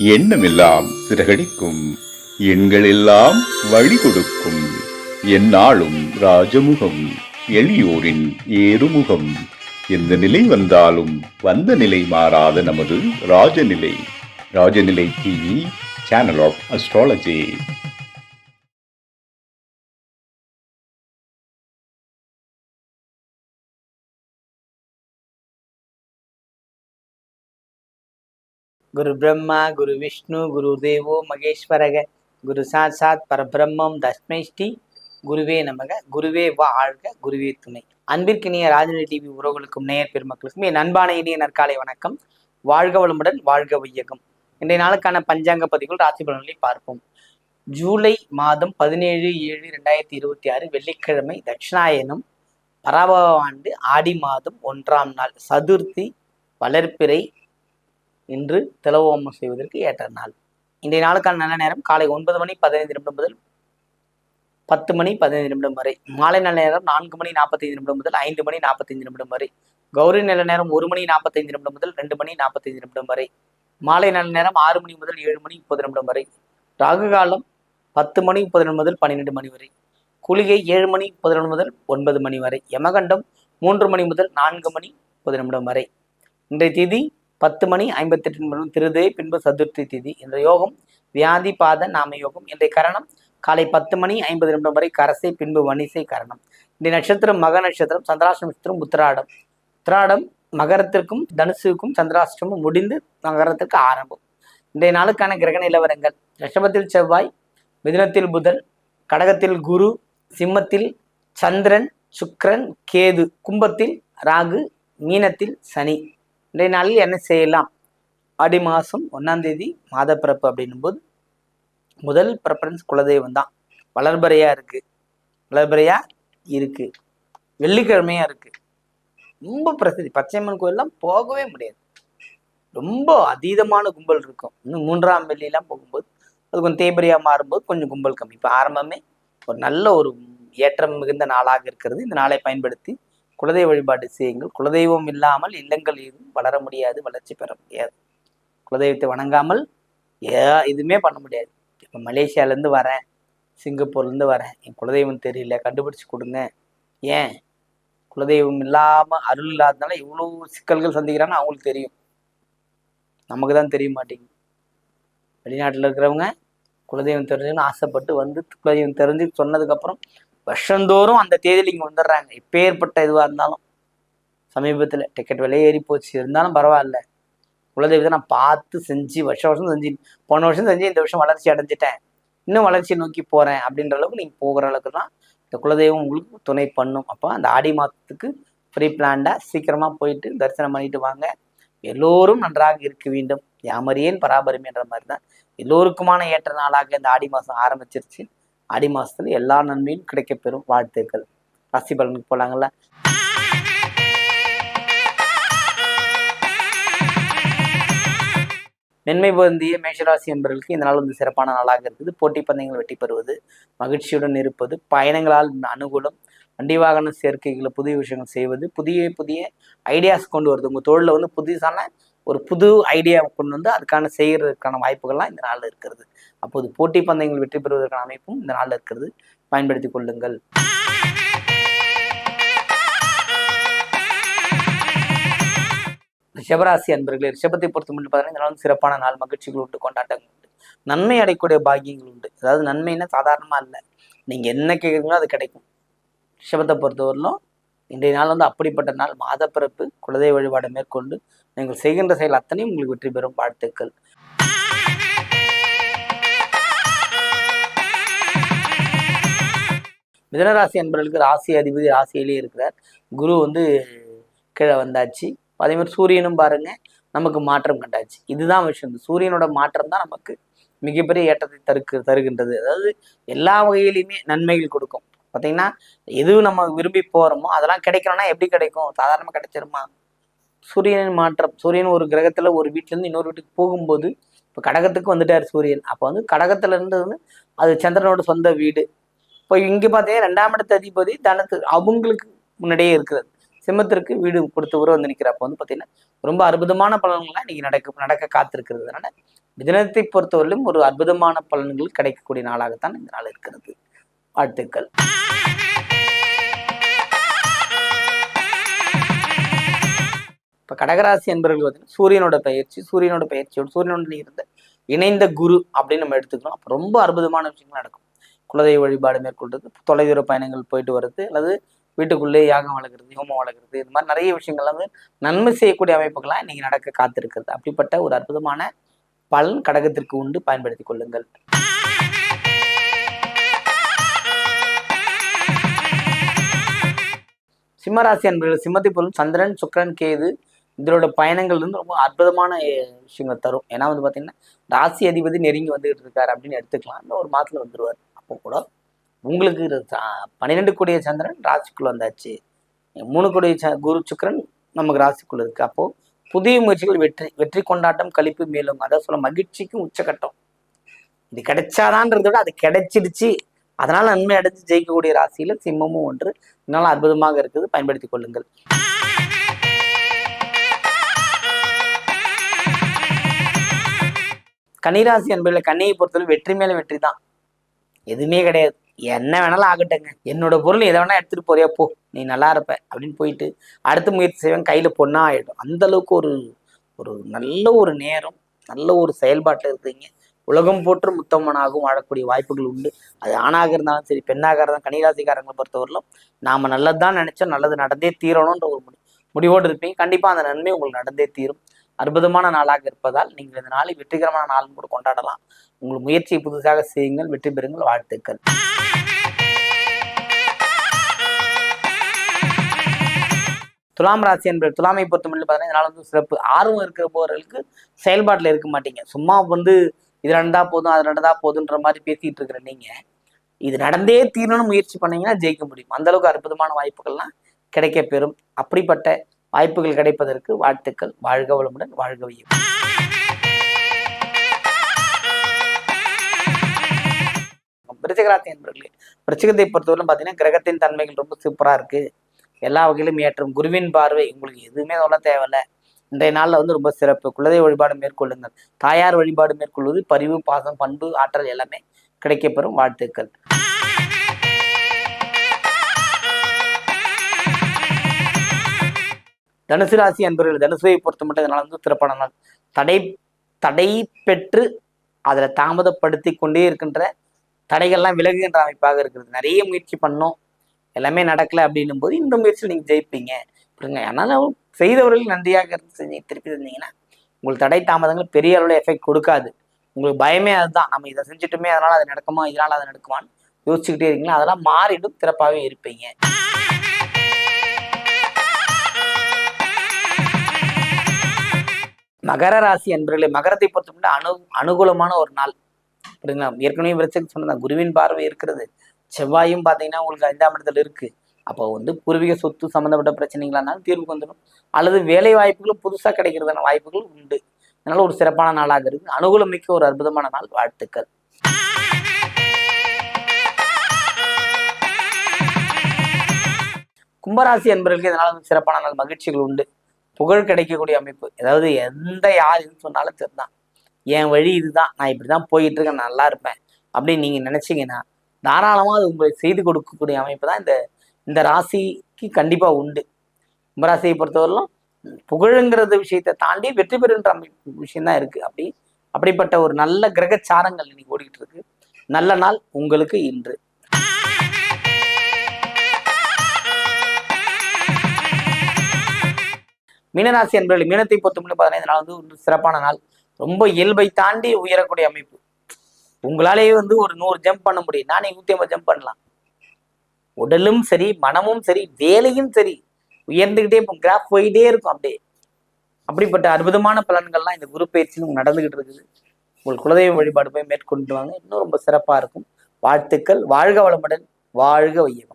எண்ணமெல்லாம் சிறகடிக்கும், எண்களெல்லாம் வழி கொடுக்கும், எந்நாளும் ராஜமுகம், எளியோரின் ஏறுமுகம். எந்த நிலை வந்தாலும் வந்த நிலை மாறாத நமது Rajanilai. Rajanilai TV, channel of astrology. குரு பிரம்மா குரு விஷ்ணு குரு தேவோ மகேஸ்வரக குரு சாட்சாத் பரபிரம்மம் தஸ்மை ஸ்ரீ குருவே நமக. குருவே வாழ்க, குருவே துணை. அன்பிற்கினிய ராஜநிலை டிவி உறவுகளுக்கும் நேயர் பெருமக்களுக்கும் என் அன்பான இனிய நற்காலை வணக்கம். வாழ்க வளமுடன், வாழ்க வையகம். இன்றைய நாளுக்கான பஞ்சாங்க பதிவுகள், ராசி பலன்களை பார்ப்போம். ஜூலை மாதம் 17/7/2026 வெள்ளிக்கிழமை, தட்சிணாயனம், பராபவ ஆண்டு ஆடி மாதம் 1ஆம் நாள், சதுர்த்தி, வளர்ப்பிறை. இன்று திலவோமம் செய்வதற்கு ஏற்ற நாள். இன்றைய நாளுக்கான நல்ல நேரம் காலை 9:15 முதல் 10:15 வரை. மாலை நல்ல நேரம் 4:45 முதல் 5:45 வரை. கௌரி நல்ல நேரம் 1:45 முதல் 2:45 வரை. மாலை நல்ல நேரம் 6 மணி முதல் 7:30 வரை. ராகு காலம் 10:30 முதல் 12 வரை. குளிகை 7:30 முதல் 9 வரை. யமகண்டம் 3 மணி முதல் 4:30 வரை. இன்றைய திதி 10:58 திருதே, பின்பு சதுர்த்தி திதி. இந்த யோகம் வியாதி பாத நாம யோகம். இன்றைய கரணம் காலை 10:50 வரை கரசை, பின்பு வணிசை கரணம். இன்றைய நட்சத்திரம் மக நட்சத்திரம், சந்திராஷ்டம நட்சத்திரம் உத்திராடம். உத்திராடம் மகரத்திற்கும் தனுசுக்கும் சந்திராஷ்டமம் முடிந்து மகரத்திற்கு ஆரம்பம். இன்றைய நாளுக்கான கிரக நிலவரங்கள்: ரிஷபத்தில் செவ்வாய், மிதுனத்தில் புதன், கடகத்தில் குரு, சிம்மத்தில் சந்திரன், சுக்கிரன், கேது, கும்பத்தில் ராகு, மீனத்தில் சனி. இன்றைய நாளில் என்ன செய்யலாம்? ஆடி மாதம் 1ஆம் தேதி மாத பிறப்பு அப்படின்னும் போது முதல் ப்ரெஃபரன்ஸ் குலதெய்வம் தான். வளர்பறையா இருக்கு, வெள்ளிக்கிழமையா இருக்கு. ரொம்ப பிரசித்தி. பச்சையம்மன் கோயிலெலாம் போகவே முடியாது, ரொம்ப அதீதமான கும்பல் இருக்கும். இன்னும் 3ஆம் வெள்ளியெல்லாம் போகும்போது அது கொஞ்சம் தேய்பிரியா மாறும்போது கொஞ்சம் கும்பல் கம்மி. இப்போ ஆரம்பமே ஒரு நல்ல ஒரு ஏற்றம் மிகுந்த நாளாக இருக்கிறது. இந்த நாளை பயன்படுத்தி குலதெய்வ வழிபாடு செய்யுங்கள். குலதெய்வம் இல்லாமல் இல்லங்கள் எதுவும் வளர முடியாது, வளர்ச்சி பெற முடியாது. குலதெய்வத்தை வணங்காமல் எதுவுமே பண்ண முடியாது. இப்போ மலேசியாவிலேருந்து வரேன், சிங்கப்பூர்லேருந்து வரேன், என் குலதெய்வம் தெரியல, கண்டுபிடிச்சி கொடுங்க. ஏன்? குலதெய்வம் இல்லாமல், அருள் இல்லாததுனால இவ்வளோ சிக்கல்கள் சந்திக்கிறான்னு அவங்களுக்கு தெரியும், நமக்கு தான் தெரிய மாட்டேங்குது. வெளிநாட்டில் இருக்கிறவங்க குலதெய்வம் தெரிஞ்சுன்னு ஆசைப்பட்டு வந்து குலதெய்வம் தெரிஞ்சு சொன்னதுக்கப்புறம் வருஷந்தோறும் அந்த தேதியில் இங்கே வந்துடுறாங்க. இப்போ ஏற்பட்ட இதுவாக இருந்தாலும். சமீபத்தில் டிக்கெட் விலையே ஏறி போச்சு, இருந்தாலும் பரவாயில்ல, குலதெய்வத்தை நான் பார்த்து செஞ்சு வருஷம் செஞ்சு, போன வருஷம் செஞ்சு இந்த வருஷம் வளர்ச்சி அடைஞ்சிட்டேன், இன்னும் வளர்ச்சியை நோக்கி போகிறேன் அப்படின்ற அளவுக்கு நீங்கள் போகிற அளவுக்கு தான் இந்த குலதெய்வம் உங்களுக்கு துணை பண்ணும். அப்போ அந்த ஆடி மாதத்துக்கு ஃப்ரீ பிளான்டாக சீக்கிரமாக போயிட்டு தரிசனம் பண்ணிட்டு வாங்க. எல்லோரும் நன்றாக இருக்க வேண்டும், யாமறியேன் பராபரிமை என்ற மாதிரி தான் எல்லோருக்குமான ஏற்ற நாளாக இந்த ஆடி மாதம் ஆரம்பிச்சிருச்சு. ஆடி மாதத்துல எல்லா நன்மையும் கிடைக்கப்பெறும். வாழ்த்துக்கள். ராசி பலனுக்கு போலாங்களா? மென்மை பொருந்திய மேஷராசி என்பவர்களுக்கு இந்த நாள் வந்து சிறப்பான நாளாக இருக்குது. போட்டி பந்தயங்கள் வெற்றி பெறுவது, மகிழ்ச்சியுடன் இருப்பது, பயணங்களால் அனுகூலம், வண்டி வாகன சேர்க்கைகளை புதிய விஷயங்கள் செய்வது, புதிய புதிய ஐடியாஸ் கொண்டு வருது. உங்கள் தொழிலில் வந்து புதுசான ஒரு புது ஐடியா கொண்டு வந்து அதுக்கான செய்கிறதுக்கான வாய்ப்புகள்லாம் இந்த நாளில் இருக்கிறது. அப்போது போட்டி பந்தயங்கள் வெற்றி பெறுவதற்கான அமைப்பும் இந்த நாளில் இருக்கிறது. பயன்படுத்தி கொள்ளுங்கள். ரிஷபராசி அன்பர்களே, ரிஷபத்தை பொறுத்த மட்டும் பார்த்தீங்கன்னா இந்த நாளும் சிறப்பான நாள். மகிழ்ச்சிகள் உண்டு, கொண்டாட்டங்கள் உண்டு, நன்மை அடையக்கூடிய பாக்கியங்கள் உண்டு. அதாவது நன்மைன்னா சாதாரணமாக இல்லை, நீங்கள் என்ன கேட்குறீங்களோ அது கிடைக்கும். ரிஷபத்தை பொறுத்தவரையிலும் இன்றைய நாள் வந்து அப்படிப்பட்ட நாள். மாதப்பிறப்பு, குலதெய்வ வழிபாடை மேற்கொண்டு நீங்கள் செய்கின்ற செயல் அத்தனையும் உங்களுக்கு வெற்றி பெறும். வாழ்த்துக்கள். மிதனராசி அன்பர்களுக்கு ராசி அதிபதி ராசியிலே இருக்கிறார். குரு வந்து கீழே வந்தாச்சு. அதே மாதிரி சூரியனும் பாருங்க நமக்கு மாற்றம் கண்டாச்சு. இதுதான் விஷயம். இந்த சூரியனோட மாற்றம் தான் நமக்கு மிகப்பெரிய ஏற்றத்தை தருகின்றது. அதாவது எல்லா வகையிலையுமே நன்மைகள் கொடுக்கும். பார்த்தீங்கன்னா எது நம்ம விரும்பி போகிறோமோ அதெல்லாம் கிடைக்கணும்னா எப்படி கிடைக்கும்? சாதாரணமாக கிடைச்சிருமா? சூரியனின் மாற்றம். சூரியன் ஒரு கிரகத்தில் ஒரு வீட்டிலேருந்து இன்னொரு வீட்டுக்கு போகும்போது, இப்போ கடகத்துக்கு வந்துட்டார் சூரியன். அப்போ வந்து கடகத்துல இருந்து வந்து அது சந்திரனோட சொந்த வீடு. இப்போ இங்கே பார்த்தீங்கன்னா 2ஆம் இடத்து அதிபதி தனத்துக்கு அவங்களுக்கு முன்னாடியே இருக்கிறது. சிம்மத்திற்கு வீடு கொடுத்தவரும் வந்து நிற்கிறப்ப வந்து பார்த்தீங்கன்னா ரொம்ப அற்புதமான பலன்கள்லாம் இன்னைக்கு நடக்க காத்திருக்கிறது. அதனால மிதுனத்தை பொறுத்தவரையிலும் ஒரு அற்புதமான பலன்கள் கிடைக்கக்கூடிய நாளாகத்தான் இந்த நாள் இருக்கிறது. வாழ்த்துக்கள். இப்ப கடகராசி என்பவர்கள் பார்த்தீங்கன்னா சூரியனோட பயிற்சியோடு சூரியனோட இருந்த இணைந்த குரு அப்படின்னு நம்ம எடுத்துக்கிறோம். அப்போ ரொம்ப அற்புதமான விஷயங்கள் நடக்கும். குலதெய்வ வழிபாடு மேற்கொள்றது, தொலைதூர பயணங்கள் போயிட்டு வர்றது, அல்லது வீட்டுக்குள்ளே யாகம் வளர்க்குறது, ஹோமம் வளர்க்குறது, இது மாதிரி நிறைய விஷயங்கள் வந்து நன்மை செய்யக்கூடிய அமைப்புகள்லாம் இன்னைக்கு நடக்க காத்திருக்கிறது. அப்படிப்பட்ட ஒரு அற்புதமான பலன் கடகத்திற்கு உண்டு, பயன்படுத்திக் கொள்ளுங்கள். சிம்மராசி அன்பர்கள், சிம்மத்தை பொருளும் சந்திரன், சுக்கிரன், கேது இதனோட பயணங்கள் வந்து ரொம்ப அற்புதமான விஷயங்கள் தரும். ஏன்னா வந்து பார்த்தீங்கன்னா ராசி அதிபதி நெருங்கி வந்துகிட்டு இருக்காரு அப்படின்னு எடுத்துக்கலாம். இந்த ஒரு மாதத்துல வந்துடுவார். அப்போ கூட உங்களுக்கு 12 கூடிய சந்திரன் ராசிக்குள்ள வந்தாச்சு, 3 கூடிய குரு சுக்கிரன் நமக்கு ராசிக்குள்ள இருக்கு. அப்போ புதிய முயற்சிகள் வெற்றி கொண்டாட்டம், கழிப்பு மேலும், அதான் சொல்ல மகிழ்ச்சிக்கும் உச்சகட்டம். இது கிடைச்சாதான்றத விட அது கிடைச்சிடுச்சு, அதனால நன்மை அடைஞ்சு ஜெயிக்கக்கூடிய ராசியில சிம்மமும் ஒன்று. இதனால அற்புதமாக இருக்குது, பயன்படுத்திக் கொள்ளுங்கள். கன்னிராசி அன்பர்களே, கன்னியை பொறுத்தவரை வெற்றி மேல வெற்றி தான், எதுவுமே கிடையாது. என்ன வேணாலும் ஆகட்டுங்க, என்னோட பொருள் எதை வேணா எடுத்துட்டு போறியா போ, நீ நல்லா இருப்ப அப்படின்னு போயிட்டு அடுத்த முயற்சி செய்வேன், கையில பொண்ணா ஆயிடும். அந்த அளவுக்கு ஒரு ஒரு நல்ல ஒரு நேரம், நல்ல ஒரு செயல்பாட்டில் இருக்கிறீங்க. உலகம் போற்று முத்தம்மனாகவும் வாழக்கூடிய வாய்ப்புகள் உண்டு. அது ஆணாக இருந்தாலும் சரி, பெண்ணாக இருந்தாலும் கன்னிராசிக்காரங்களை பொறுத்தவரையிலும் நாம நல்லதுதான் நினைச்சோம், நல்லது நடந்தே தீரணும்ன்ற ஒரு முடிவோடு இருப்பீங்க. கண்டிப்பா அந்த நன்மை உங்களுக்கு நடந்தே தீரும். அற்புதமான நாளாக இருப்பதால் நீங்கள் இந்த நாளை வெற்றிகரமான நாளும் கூட கொண்டாடலாம். உங்கள் முயற்சியை புதுசாக செய்யுங்கள், வெற்றி பெறுங்கள். வாழ்த்துக்கள். துலாம் ராசி என்பது, துலாமை பொறுத்தமட்டில் பார்த்தீங்கன்னா இதனால வந்து சிறப்பு. ஆர்வம் இருக்கிற போறவர்களுக்கு செயல்பாட்டில் இருக்க மாட்டீங்க. சும்மா வந்து இது நடந்தா போதும், அது நடந்தா போதுன்ற மாதிரி பேசிட்டு இருக்கிற நீங்க இது நடந்தே தீரணும்னு முயற்சி பண்ணீங்கன்னா ஜெயிக்க முடியும். அந்த அளவுக்கு அற்புதமான வாய்ப்புகள்லாம் கிடைக்க பெறும். அப்படிப்பட்ட வாய்ப்புகள் கிடைப்பதற்கு வாழ்த்துக்கள். வாழ்க வளமுடன், வாழ்க வையும். விருச்சிகராசி என்பவர்களே, விருச்சிகத்தை பொறுத்தவரைக்கும் பார்த்தீங்கன்னா கிரகத்தின் தன்மைகள் ரொம்ப சூப்பராக இருக்கு. எல்லா வகையிலும் ஏற்றம். குருவின் பார்வை, உங்களுக்கு எதுவுமே சொல்ல தேவையில்லை. இன்றைய நாளில் வந்து ரொம்ப சிறப்பு. குலதெய்வ வழிபாடு மேற்கொள்ளுங்கள். தாயார் வழிபாடு மேற்கொள்வது பரிவு, பாசம், பண்பு, ஆற்றல் எல்லாமே கிடைக்கப்பெறும். வாழ்த்துக்கள். தனுசு ராசி அன்பர்கள், தனுசுவை பொறுத்த மட்டும் இதனால வந்து சிறப்பான நாள். தடை பெற்று அதில் தாமதப்படுத்தி கொண்டே இருக்கின்ற தடைகள்லாம் விலகுகின்ற அமைப்பாக இருக்கிறது. நிறைய முயற்சி பண்ணோம், எல்லாமே நடக்கலை அப்படின்னும் போது இந்த முயற்சியில் நீங்கள் ஜெயிப்பீங்க. அப்படிங்க. அதனால செய்தவர்கள் நன்றியாக இருந்து செஞ்சு திருப்பி தந்தீங்கன்னா உங்களுக்கு தடை தாமதங்கள் பெரிய அளவில் எஃபெக்ட் கொடுக்காது. உங்களுக்கு பயமே அதுதான், நம்ம இதை செஞ்சுட்டுமே அதனால அது நடக்குமா, இதனால அது நடக்குமான்னு யோசிச்சுக்கிட்டே இருக்கீங்களா, அதெல்லாம் மாறிடும், சிறப்பாகவே இருப்பீங்க. மகர ராசி அன்பர்களே, மகரத்தை பொறுத்த அனுகூலமான ஒரு நாள். அப்படிங்களா, ஏற்கனவே விருச்சிகம் சொன்னதான், குருவின் பார்வை இருக்கிறது. செவ்வாயும் பார்த்தீங்கன்னா உங்களுக்கு 5ஆம் இடத்துல இருக்கு. அப்போ வந்து பூர்வீக சொத்து சம்மந்தப்பட்ட பிரச்சனைகளா இருந்தாலும் தீர்வுக்கு வந்துடும், அல்லது வேலை வாய்ப்புகளும் புதுசாக கிடைக்கிறதான வாய்ப்புகள் உண்டு. அதனால ஒரு சிறப்பான நாளாக இருக்கு. அனுகூலம் மிக்க ஒரு அற்புதமான நாள். வாழ்த்துக்கள். கும்பராசி அன்பர்களுக்கு இதனால வந்து சிறப்பான நாள், மகிழ்ச்சிகள் உண்டு, புகழ் கிடைக்கக்கூடிய அமைப்பு. அதாவது யார் இது சொன்னாலும் சரிதான், என் வழி இதுதான், நான் இப்படிதான் போயிட்டு இருக்கேன், நல்லா இருப்பேன் அப்படின்னு நீங்க நினைச்சீங்கன்னா தாராளமாக அது உங்களை செய்து கொடுக்கக்கூடிய அமைப்பு தான் இந்த ராசிக்கு கண்டிப்பா உண்டு. கும்பராசியை பொறுத்தவரையிலும் புகழுங்கிறது விஷயத்தை தாண்டி வெற்றி பெறுகின்ற அமைப்பு விஷயம்தான் இருக்கு. அப்படிப்பட்ட ஒரு நல்ல கிரகச்சாரங்கள் இன்னைக்கு ஓடிக்கிட்டு இருக்கு. நல்ல நாள் உங்களுக்கு இன்று. மீனராசி என்பவர்கள், மீனத்தை பொறுத்தமட்டில் பார்த்தீங்கன்னா இதனால வந்து ஒரு சிறப்பான நாள். ரொம்ப இயல்பை தாண்டி உயரக்கூடிய அமைப்பு. உங்களாலேயே வந்து ஒரு 100 ஜம்ப் பண்ண முடியும், நானே 150 ஜம்ப் பண்ணலாம். உடலும் சரி, மனமும் சரி, வேலையும் சரி, உயர்ந்துகிட்டே கிராஃப் போயிட்டே இருக்கும். அப்படிப்பட்ட அற்புதமான பலன்கள்லாம் இந்த குரு பயிற்சியில் நடந்துகிட்டு இருக்குது. உங்கள் குலதெய்வ வழிபாடு போய் மேற்கொண்டு வாங்க, இன்னும் ரொம்ப சிறப்பா இருக்கும். வாழ்த்துக்கள். வாழ்க வளமுடன், வாழ்க வையகம்.